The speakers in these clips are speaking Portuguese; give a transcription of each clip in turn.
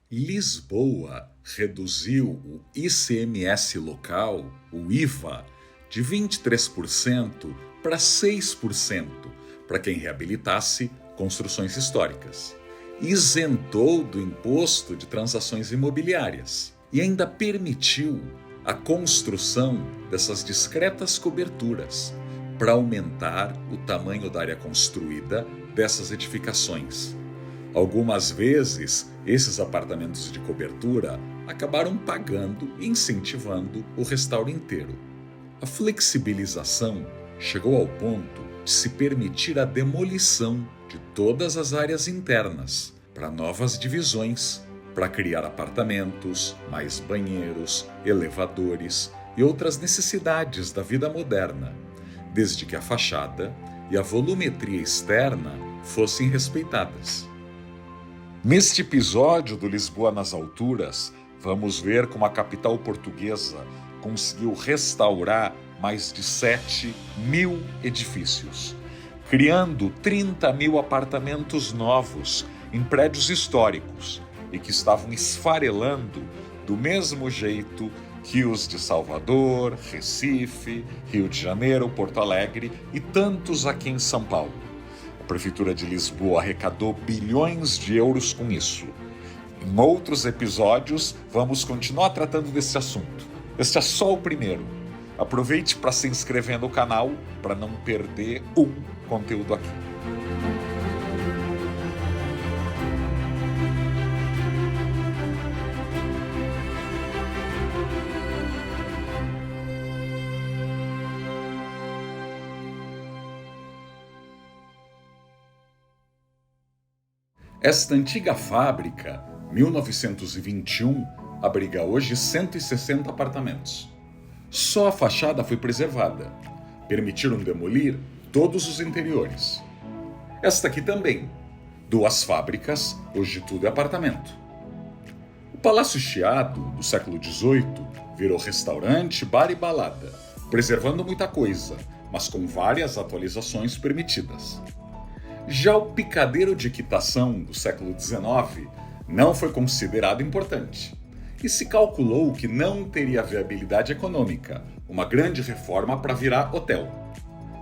Lisboa reduziu o ICMS local, o IVA, de 23% para 6% para quem reabilitasse construções históricas. Isentou do imposto de transações imobiliárias e ainda permitiu a construção dessas discretas coberturas para aumentar o tamanho da área construída dessas edificações. Algumas vezes, esses apartamentos de cobertura acabaram pagando e incentivando o restauro inteiro. A flexibilização chegou ao ponto de se permitir a demolição de todas as áreas internas para novas divisões, para criar apartamentos, mais banheiros, elevadores e outras necessidades da vida moderna, desde que a fachada e a volumetria externa fossem respeitadas. Neste episódio do Lisboa nas Alturas, vamos ver como a capital portuguesa conseguiu restaurar mais de 7.000 edifícios, criando 30.000 apartamentos novos em prédios históricos e que estavam esfarelando do mesmo jeito que os de Salvador, Recife, Rio de Janeiro, Porto Alegre e tantos aqui em São Paulo. A Prefeitura de Lisboa arrecadou bilhões de euros com isso. Em outros episódios, vamos continuar tratando desse assunto. Este é só o primeiro. Aproveite para se inscrever no canal para não perder um conteúdo aqui. Esta antiga fábrica, 1921, abriga hoje 160 apartamentos. Só a fachada foi preservada. Permitiram demolir todos os interiores. Esta aqui também. 2 fábricas, hoje tudo é apartamento. O Palácio Chiado, do século XVIII, virou restaurante, bar e balada, preservando muita coisa, mas com várias atualizações permitidas. Já o picadeiro de equitação do século XIX não foi considerado importante e se calculou que não teria viabilidade econômica, uma grande reforma para virar hotel.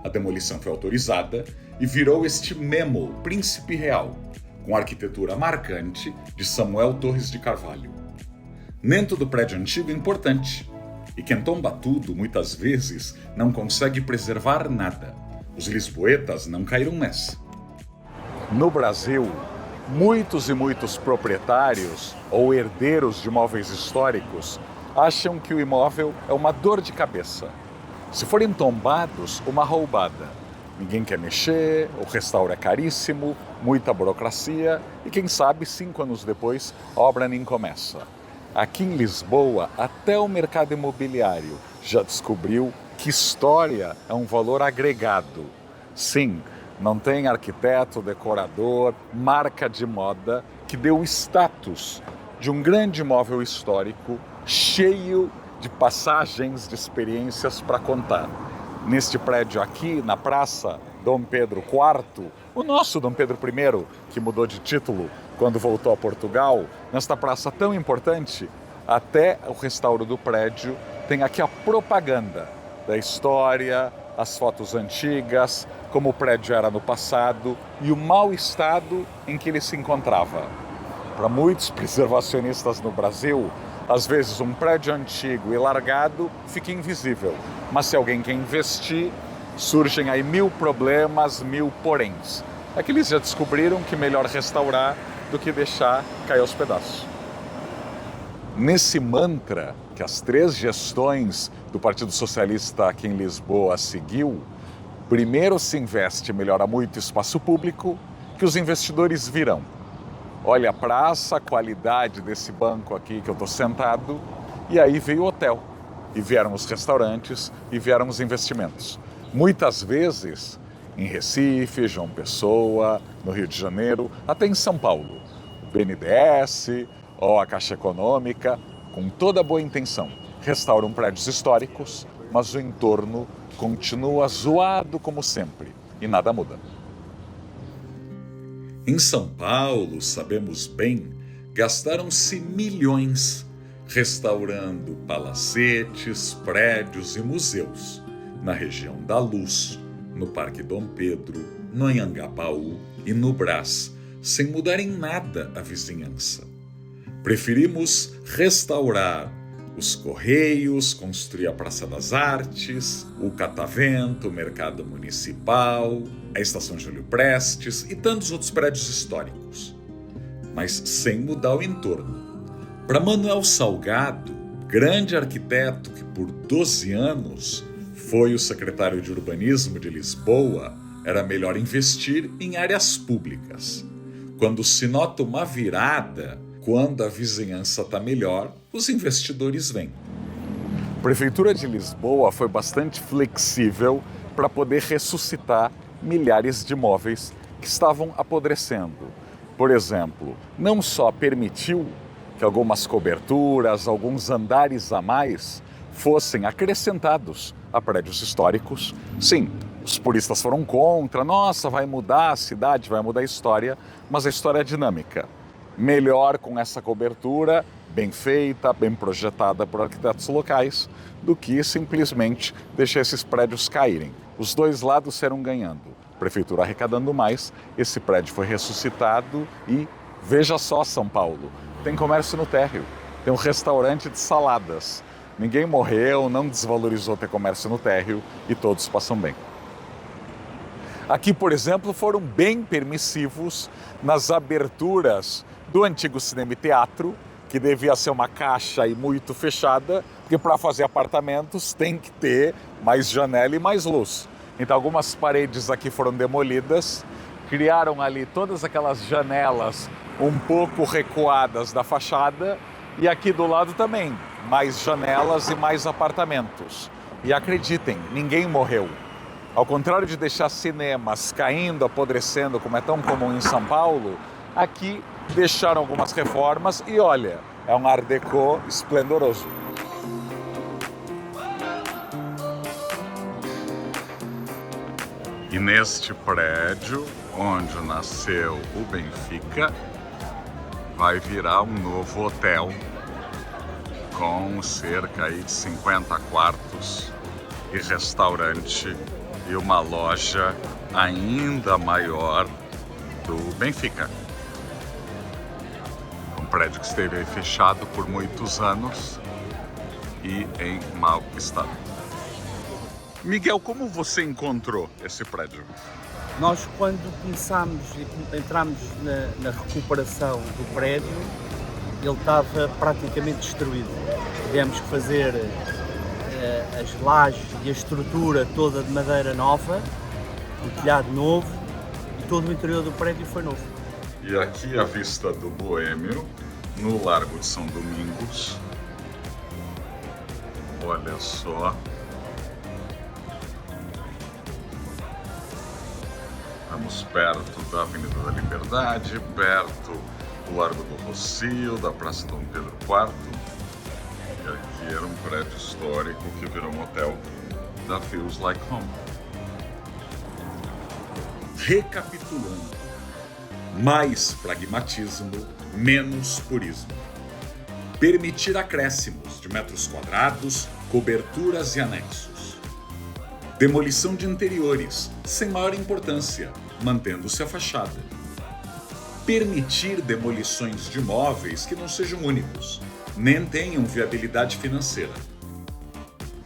A demolição foi autorizada e virou este Memo Príncipe Real, com arquitetura marcante de Samuel Torres de Carvalho. Dentro do prédio antigo é importante, e quem tomba tudo muitas vezes não consegue preservar nada. Os lisboetas não caíram nessa. No Brasil, muitos e muitos proprietários ou herdeiros de imóveis históricos acham que o imóvel é uma dor de cabeça. Se forem tombados, uma roubada. Ninguém quer mexer, o restauro é caríssimo, muita burocracia e quem sabe 5 anos depois a obra nem começa. Aqui em Lisboa, até o mercado imobiliário já descobriu que história é um valor agregado. Sim, não tem arquiteto, decorador, marca de moda que dê o status de um grande imóvel histórico cheio de passagens, de experiências para contar. Neste prédio aqui, na Praça Dom Pedro IV, o nosso Dom Pedro I, que mudou de título quando voltou a Portugal, nesta praça tão importante, até o restauro do prédio tem aqui a propaganda da história, as fotos antigas, como o prédio era no passado e o mau estado em que ele se encontrava. Para muitos preservacionistas no Brasil, às vezes um prédio antigo e largado fica invisível, mas se alguém quer investir, surgem aí 1000 problemas, 1000 poréns. É que eles já descobriram que melhor restaurar do que deixar cair aos pedaços. Nesse mantra que as 3 gestões do Partido Socialista aqui em Lisboa seguiu, primeiro se investe e melhora muito o espaço público, que os investidores virão. Olha a praça, a qualidade desse banco aqui que eu estou sentado, e aí veio o hotel, e vieram os restaurantes, e vieram os investimentos. Muitas vezes em Recife, João Pessoa, no Rio de Janeiro, até em São Paulo. O BNDES ou a Caixa Econômica, com toda boa intenção, restauram prédios históricos, mas o entorno continua zoado como sempre e nada muda. Em São Paulo, sabemos bem gastaram-se milhões restaurando palacetes, prédios e museus na região da Luz, no Parque Dom Pedro, no Anhangabaú e no Brás, sem mudar em nada a vizinhança. Preferimos restaurar os Correios, construir a Praça das Artes, o Catavento, o Mercado Municipal, a Estação Júlio Prestes e tantos outros prédios históricos, mas sem mudar o entorno. Para Manuel Salgado, grande arquiteto que por 12 anos foi o secretário de Urbanismo de Lisboa, era melhor investir em áreas públicas. Quando se nota uma virada, quando a vizinhança está melhor, os investidores vêm. A Prefeitura de Lisboa foi bastante flexível para poder ressuscitar milhares de imóveis que estavam apodrecendo. Por exemplo, não só permitiu que algumas coberturas, alguns andares a mais fossem acrescentados a prédios históricos. Sim, os puristas foram contra, nossa, vai mudar a cidade, vai mudar a história, mas a história é dinâmica. Melhor com essa cobertura, bem feita, bem projetada por arquitetos locais, do que simplesmente deixar esses prédios caírem. Os dois lados serão ganhando. A prefeitura arrecadando mais, esse prédio foi ressuscitado e, veja só São Paulo, tem comércio no térreo, tem um restaurante de saladas. Ninguém morreu, não desvalorizou ter comércio no térreo e todos passam bem. Aqui, por exemplo, foram bem permissivos nas aberturas do antigo cinema e teatro, que devia ser uma caixa e muito fechada, porque para fazer apartamentos tem que ter mais janela e mais luz. Então algumas paredes aqui foram demolidas, criaram ali todas aquelas janelas um pouco recuadas da fachada e aqui do lado também, mais janelas e mais apartamentos. E acreditem, ninguém morreu. Ao contrário de deixar cinemas caindo, apodrecendo, como é tão comum em São Paulo, aqui deixaram algumas reformas e olha, é um art déco esplendoroso. E neste prédio, onde nasceu o Benfica, vai virar um novo hotel com cerca aí de 50 quartos e restaurante e uma loja ainda maior do Benfica. Um prédio que esteve fechado por muitos anos e em mau estado. Miguel, como você encontrou esse prédio? Nós, quando entramos na recuperação do prédio, ele estava praticamente destruído. Tivemos que fazer as lajes e a estrutura toda de madeira nova, o telhado novo e todo o interior do prédio foi novo. E aqui a vista do Boêmio, no Largo de São Domingos. Olha só. Estamos perto da Avenida da Liberdade, perto do Largo do Rossio, da Praça Dom Pedro IV. E aqui era um prédio histórico que virou um hotel da Feels Like Home. Recapitulando, mais pragmatismo, menos purismo. Permitir acréscimos de metros quadrados, coberturas e anexos. Demolição de interiores, sem maior importância, mantendo-se a fachada. Permitir demolições de imóveis que não sejam únicos, nem tenham viabilidade financeira.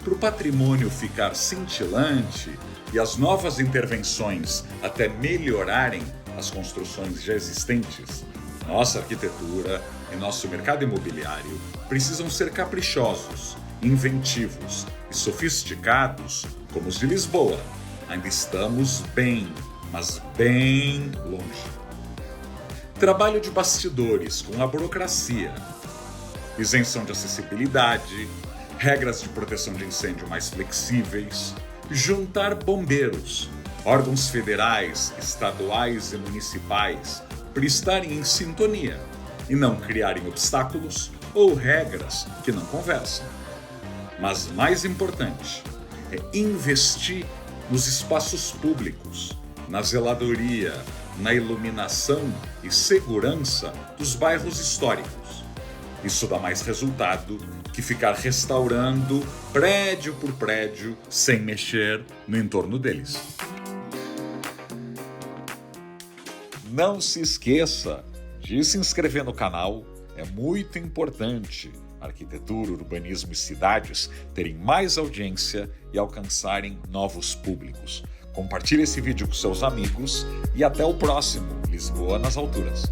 Para o patrimônio ficar cintilante e as novas intervenções até melhorarem as construções já existentes, nossa arquitetura e nosso mercado imobiliário precisam ser caprichosos, inventivos e sofisticados como os de Lisboa. Ainda estamos bem, mas bem longe. Trabalho de bastidores com a burocracia, isenção de acessibilidade, regras de proteção de incêndio mais flexíveis, juntar bombeiros, órgãos federais, estaduais e municipais para estarem em sintonia e não criarem obstáculos ou regras que não conversam. Mas mais importante é investir nos espaços públicos, na zeladoria, na iluminação e segurança dos bairros históricos. Isso dá mais resultado que ficar restaurando prédio por prédio sem mexer no entorno deles. Não se esqueça de se inscrever no canal, é muito importante arquitetura, urbanismo e cidades terem mais audiência e alcançarem novos públicos. Compartilhe esse vídeo com seus amigos e até o próximo Lisboa nas Alturas.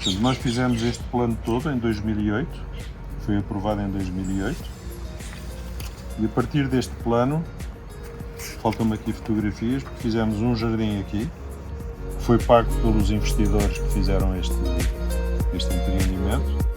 Portanto, nós fizemos este plano todo em 2008, foi aprovado em 2008, e a partir deste plano, faltam-me aqui fotografias, porque fizemos um jardim aqui, que foi pago pelos investidores que fizeram este empreendimento.